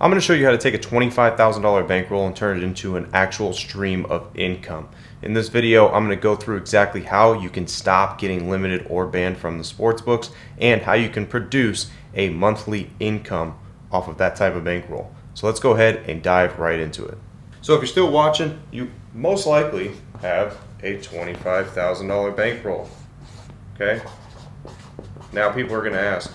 I'm going to show you how to take a $25,000 bankroll and turn it into an actual stream of income. In this video, I'm going to go through exactly how you can stop getting limited or banned from the sports books and how you can produce a monthly income off of that type of bankroll. So let's go ahead and dive right into it. So if you're still watching, you most likely have a $25,000 bankroll. Okay? Now people are going to ask,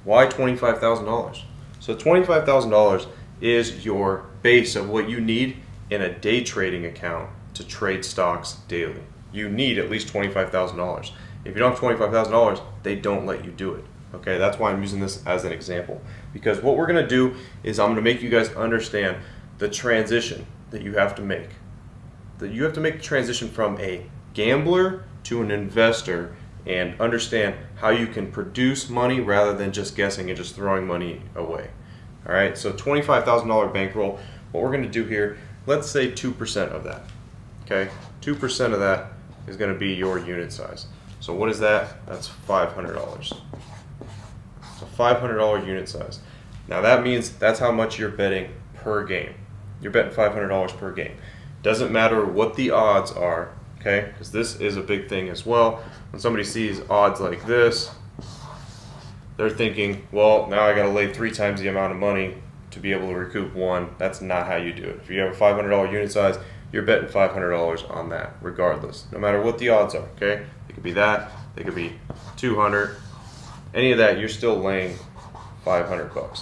why $25,000? So $25,000 is your base of what you need in a day trading account to trade stocks daily. You need at least $25,000. If you don't have $25,000, they don't let you do it. Okay, that's why I'm using this as an example. Because what we're going to do is I'm going to make you guys understand the transition that you have to make. That you have to make the transition from a gambler to an investor and understand how you can produce money rather than just guessing and just throwing money away. All right, so $25,000 bankroll, what we're going to do here, let's say 2% of that. Okay, 2% of that is going to be your unit size. So what is that? That's $500. So $500 unit size. Now that means that's how much you're betting per game. You're betting $500 per game. Doesn't matter what the odds are, okay? Because this is a big thing as well. When somebody sees odds like this, they're thinking, well, now I got to lay 3 times the amount of money to be able to recoup 1. That's not how you do it. If you have a $500 unit size, you're betting $500 on that, regardless, no matter what the odds are. Okay, it could be that, they could be 200, any of that. You're still laying $500.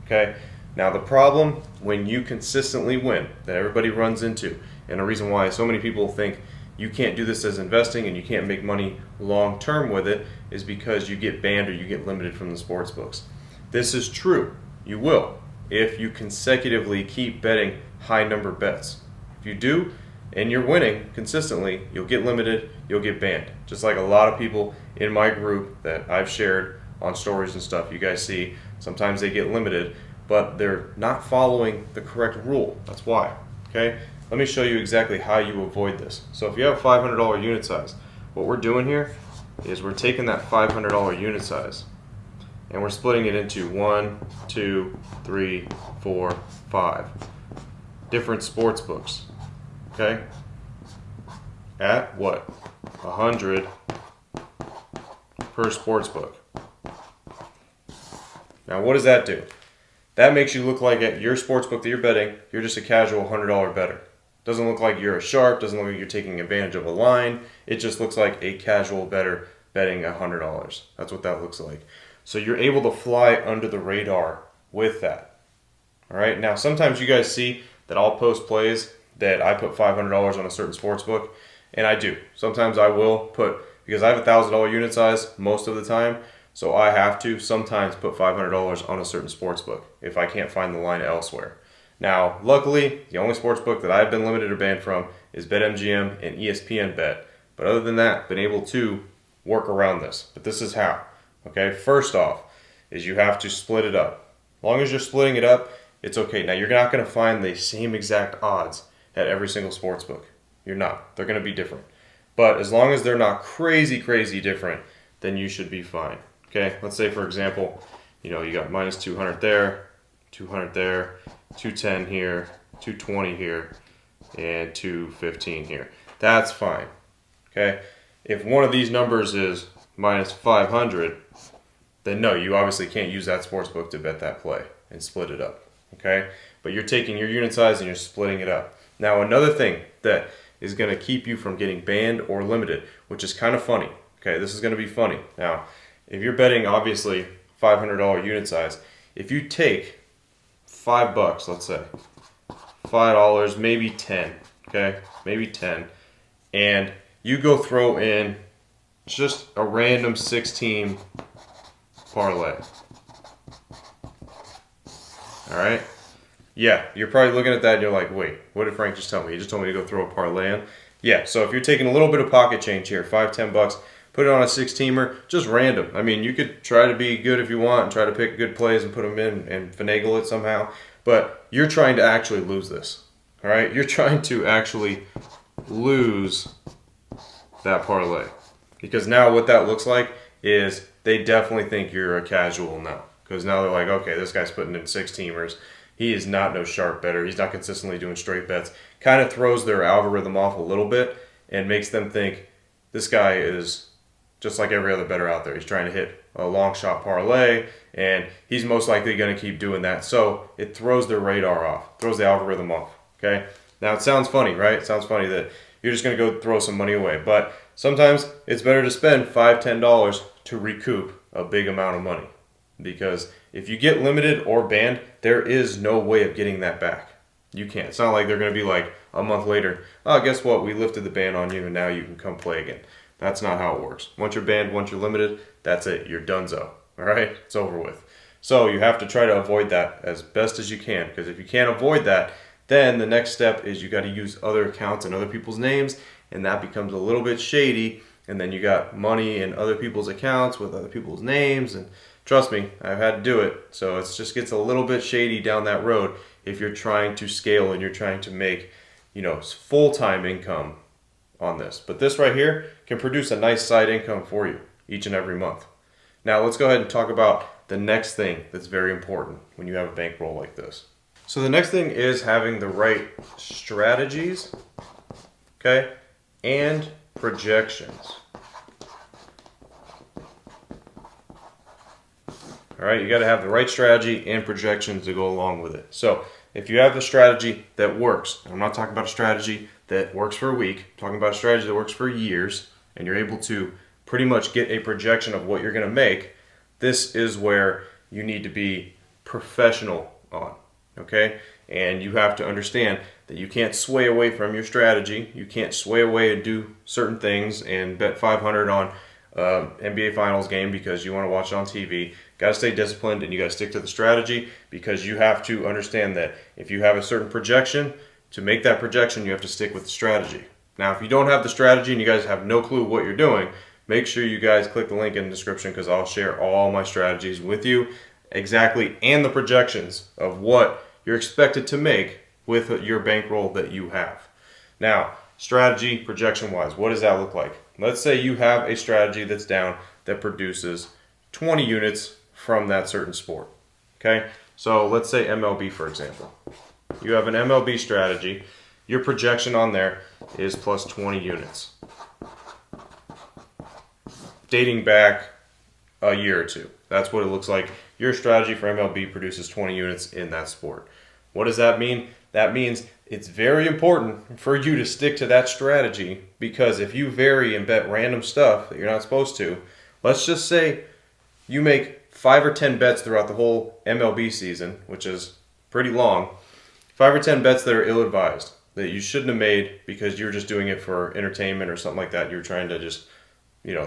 Okay. Now the problem when you consistently win that everybody runs into, and the reason why so many people think you can't do this as investing and you can't make money long term with it, is because you get banned or you get limited from the sports books. This is true. You will if you consecutively keep betting high number bets. If you do and you're winning consistently, you'll get limited, you'll get banned. Just like a lot of people in my group that I've shared on stories and stuff, you guys see sometimes they get limited, but they're not following the correct rule. That's why. Okay? Let me show you exactly how you avoid this. So if you have a $500 unit size, what we're doing here is we're taking that $500 unit size and we're splitting it into 1, 2, 3, 4, 5 different sports books. Okay? At what? 100 per sports book. Now what does that do? That makes you look like at your sports book that you're betting, you're just a casual $100 bettor. Doesn't look like you're a sharp, doesn't look like you're taking advantage of a line. It just looks like a casual bettor betting $100. That's what that looks like. So you're able to fly under the radar with that. All right. Now sometimes you guys see that I'll post plays that I put $500 on a certain sports book, and I do. Sometimes I will put, because I have a $1,000 unit size most of the time, so I have to sometimes put $500 on a certain sports book if I can't find the line elsewhere. Now, luckily, the only sports book that I've been limited or banned from is BetMGM and ESPN Bet. But other than that, been able to work around this. But this is how. Okay, first off is you have to split it up. As long as you're splitting it up, it's okay. Now, you're not going to find the same exact odds at every single sports book. You're not. They're going to be different. But as long as they're not crazy different, then you should be fine. Okay, let's say, for example, you got minus 200 there, 200 there, 210 here, 220 here, and 215 here. That's fine. Okay, if one of these numbers is minus 500, then no, you obviously can't use that sports book to bet that play and split it up. Okay, but you're taking your unit size and you're splitting it up. Now another thing that is going to keep you from getting banned or limited, which is kind of funny. Okay, this is going to be funny. Now, if you're betting obviously $500 unit size, if you take $5, let's say $5, maybe 10, okay, maybe 10, and you go throw in just a random 6-team parlay. All right. Yeah, you're probably looking at that and you're like, wait, what did Frank just tell me? He just told me to go throw a parlay in. Yeah, so if you're taking a little bit of pocket change here, $5, $10, put it on a 6-teamer, just random. I mean, you could try to be good if you want and try to pick good plays and put them in and finagle it somehow, but you're trying to actually lose this. All right? You're trying to actually lose that parlay. Because now what that looks like is they definitely think you're a casual now. because now they're like, okay, this guy's putting in 6-teamers. He is not no sharp better. He's not consistently doing straight bets. Kind of throws their algorithm off a little bit and makes them think this guy is just like every other bettor out there. He's trying to hit a long shot parlay, and he's most likely going to keep doing that. So it throws their radar off, throws the algorithm off. Okay. Now it sounds funny, right? It sounds funny that you're just going to go throw some money away, but sometimes it's better to spend $5, $10 to recoup a big amount of money, because if you get limited or banned, there is no way of getting that back. You can't. It's not like they're going to be like a month later, oh, guess what? We lifted the ban on you and now you can come play again. That's not how it works. Once you're banned, once you're limited, that's it. You're donezo. All right? It's over with. So you have to try to avoid that as best as you can, because if you can't avoid that, then the next step is you got to use other accounts and other people's names, and that becomes a little bit shady, and then you got money in other people's accounts with other people's names, and trust me, I've had to do it. So it just gets a little bit shady down that road if you're trying to scale and you're trying to make, full-time income on this. But this right here can produce a nice side income for you each and every month. Now let's go ahead and talk about the next thing that's very important when you have a bankroll like this. So the next thing is having the right strategies, okay, and projections. All right, you got to have the right strategy and projections to go along with it. So if you have the strategy that works, I'm not talking about a strategy that works for a week, I'm talking about a strategy that works for years, and you're able to pretty much get a projection of what you're going to make, this is where you need to be professional on, okay? And you have to understand that you can't sway away from your strategy. You can't sway away and do certain things and bet 500 on NBA Finals game because you want to watch it on TV. Got to stay disciplined, and you got to stick to the strategy, because you have to understand that if you have a certain projection, to make that projection, you have to stick with the strategy. Now, if you don't have the strategy and you guys have no clue what you're doing, make sure you guys click the link in the description, because I'll share all my strategies with you exactly, and the projections of what you're expected to make with your bankroll that you have. Now, strategy projection wise, what does that look like? Let's say you have a strategy that's down that produces 20 units from that certain sport. Okay, so let's say MLB, for example. You have an MLB strategy. Your projection on there is plus 20 units, dating back a year or two. That's what it looks like. Your strategy for MLB produces 20 units in that sport. What does that mean? That means it's very important for you to stick to that strategy, because if you vary and bet random stuff that you're not supposed to, let's just say you make 5 or 10 bets throughout the whole MLB season, which is pretty long, 5 or 10 bets that are ill-advised, that you shouldn't have made because you were just doing it for entertainment or something like that. You were trying to just,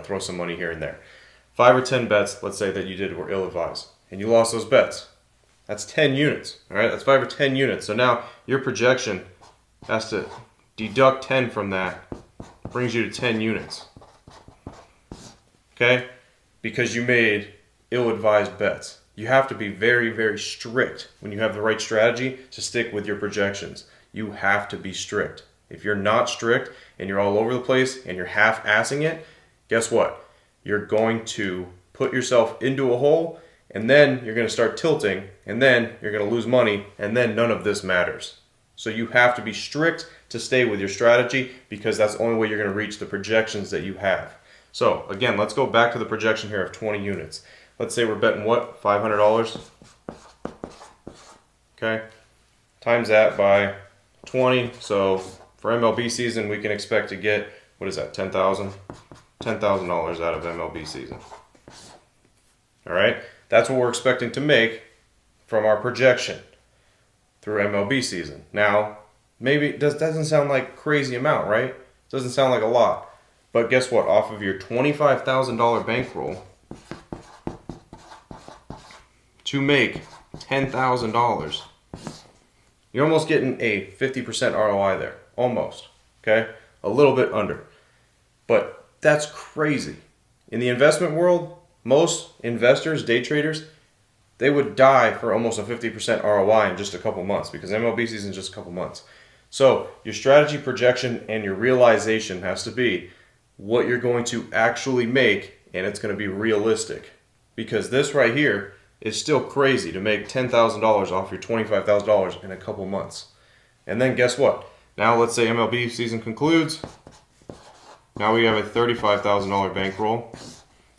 throw some money here and there. 5 or 10 bets, let's say, that you did were ill-advised, and you lost those bets. That's 10 units, all right? That's 5 or 10 units. So now your projection has to deduct 10 from that, brings you to 10 units, okay? Because you made ill-advised bets. You have to be very, very strict when you have the right strategy to stick with your projections. You have to be strict. If you're not strict and you're all over the place and you're half-assing it, guess what? You're going to put yourself into a hole, and then you're going to start tilting, and then you're going to lose money, and then none of this matters. So you have to be strict to stay with your strategy, because that's the only way you're going to reach the projections that you have. So again, let's go back to the projection here of 20 units. Let's say we're betting what? $500? Okay. Times that by 20. So for MLB season, we can expect to get, what is that, $10,000? $10,000 out of MLB season. All right. That's what we're expecting to make from our projection through MLB season. Now, maybe it doesn't sound like a crazy amount, right? It doesn't sound like a lot. But guess what? Off of your $25,000 bankroll, to make $10,000, you're almost getting a 50% ROI there. Almost. Okay? A little bit under. But that's crazy. In the investment world, most investors, day traders, they would die for almost a 50% ROI in just a couple months, because MLB season is just a couple months. So your strategy projection and your realization has to be what you're going to actually make, and it's going to be realistic. Because this right here It's still crazy to make $10,000 off your $25,000 in a couple months. And then guess what? Now let's say MLB season concludes. Now we have a $35,000 bankroll.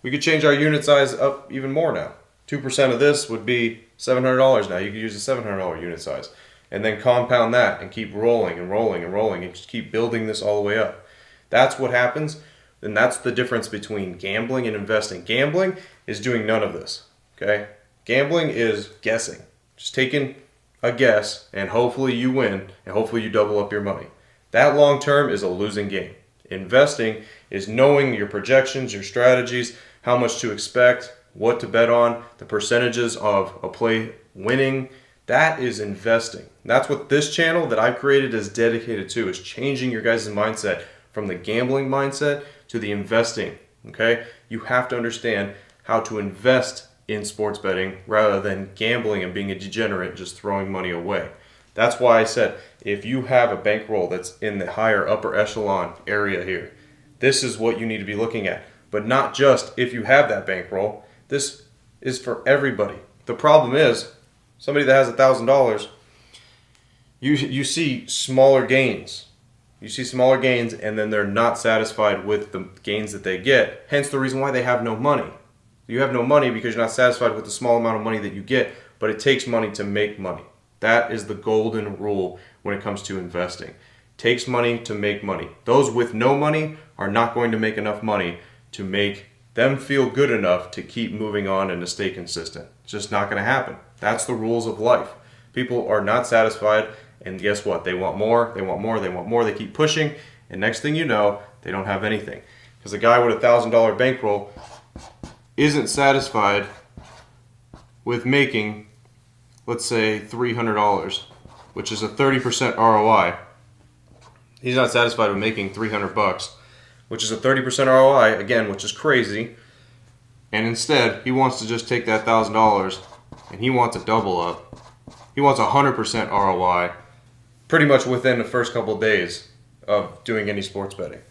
We could change our unit size up even more now. 2% of this would be $700 now. You could use a $700 unit size. And then compound that and keep rolling and rolling and rolling and just keep building this all the way up. That's what happens. And that's the difference between gambling and investing. Gambling is doing none of this. Okay? Gambling is guessing. Just taking a guess and hopefully you win and hopefully you double up your money. That long term is a losing game. Investing is knowing your projections, your strategies, how much to expect, what to bet on, the percentages of a play winning. That is investing. That's what this channel that I've created is dedicated to, is changing your guys' mindset from the gambling mindset to the investing. Okay? You have to understand how to invest in sports betting rather than gambling and being a degenerate just throwing money away. That's why I said if you have a bankroll that's in the higher upper echelon area here, this is what you need to be looking at. But not just if you have that bankroll. This is for everybody. The problem is somebody that has $1,000, you see smaller gains. You see smaller gains and then they're not satisfied with the gains that they get. Hence the reason why they have no money. You have no money because you're not satisfied with the small amount of money that you get, but it takes money to make money. That is the golden rule when it comes to investing. It takes money to make money. Those with no money are not going to make enough money to make them feel good enough to keep moving on and to stay consistent. It's just not going to happen. That's the rules of life. People are not satisfied, and guess what? They want more, they want more, they want more. They keep pushing, and next thing you know, they don't have anything. Because a guy with $1,000 bankroll isn't satisfied with making, let's say, $300, which is a 30% ROI. He's not satisfied with making $300, which is a 30% ROI, again, which is crazy. And instead, he wants to just take that $1,000 and he wants to double up. He wants 100% ROI pretty much within the first couple of days of doing any sports betting.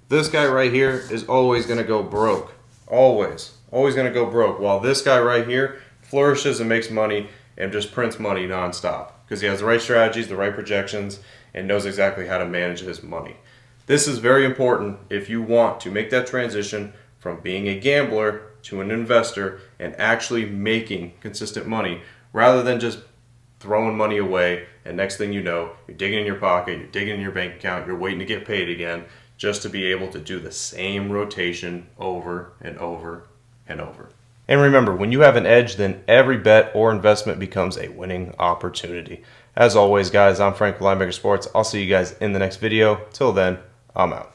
This guy right here is always going to go broke. Always going to go broke. While this guy right here flourishes and makes money and just prints money nonstop because he has the right strategies, the right projections, and knows exactly how to manage his money. This is very important if you want to make that transition from being a gambler to an investor and actually making consistent money rather than just throwing money away and next thing you know, you're digging in your pocket, you're digging in your bank account, you're waiting to get paid again just to be able to do the same rotation over and over and over. And remember, when you have an edge, then every bet or investment becomes a winning opportunity. As always, guys, I'm Frank with Linemaker Sports. I'll see you guys in the next video. Till then, I'm out.